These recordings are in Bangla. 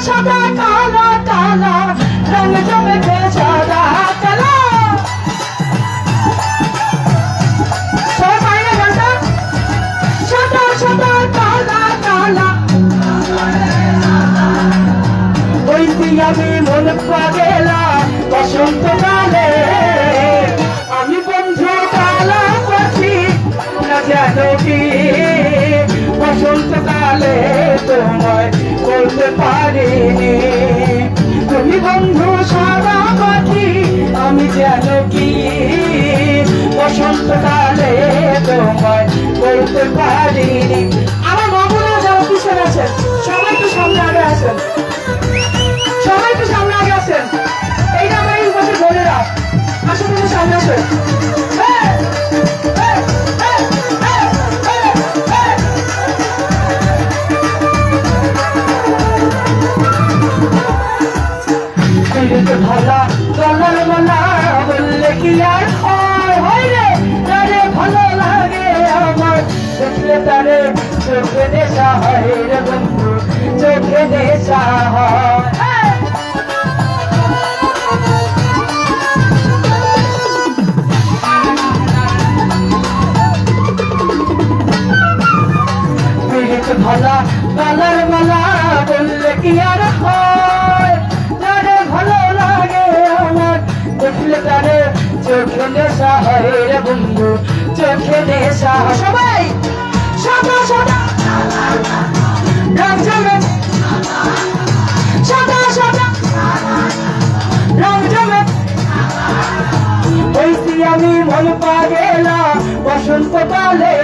সাদা কালা কালা রং জমেছে সাদা কালা সবাই গানটা সাদা সাদা কালা কালা বইতি আমি মন পাগেলা বসন্তকালে আমি বন্ধু কালা পাখি না জানো কি বসন্তকালে তোমায় বলতে পারিনি তুমি বন্ধু সাদা পাখি আমি জানো কি বসন্তকালে তোমায় বলতে পারিনি আমার বাবুরা যারা পিছনে আছেন সবাই তো সামনে আগে আছেন সবাই তো সামনে আগে আছেন এইটা আমার এই বছর বোনেরা আসলে সামনে আসেন ভালা গলার মালা বললে কি আর হয় রে তারে ভালো লাগে আমার দেখলে তারে চোখে নেশা হয় রে বন্ধু চোখে নেশা হয় ভালা গলার মালা বললে কি আর হয় তারে ভালো লাগে আমার দেখলে তারে চোখে নেশা হয় রে বন্ধু চোখে নেশা সবাই সাদা সাদা রং জমে সাদা সাদা রং জমে বইছি আমি মন পাগেলা বসন্তকালে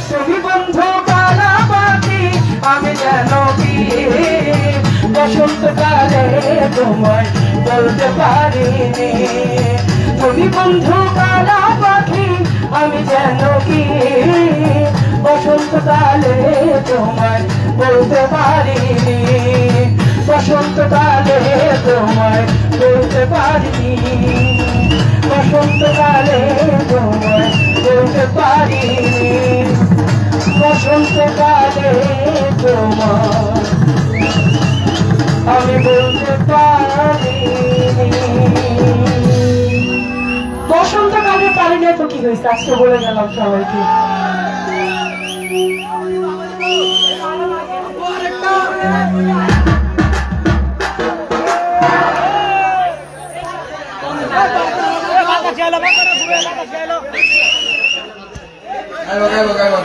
তুমি বন্ধু কালা পাখি আমি জানো কি বসন্তকালে তোমায় বলতে পারিনি তুমি বন্ধু কালা পাখি আমি জানো কি বসন্তকালে তোমায় বলতে পারিনি বসন্তকালে তোমায় বলতে পারিনি বসন্তকালে তোমায় বলতে পারিনি বসন্তকালে তোমায় আমি বলতে পারি বসন্তকালে পারি না তো কি হয়েছে আজকে বলে গেলাম সবাইকে Ahí va,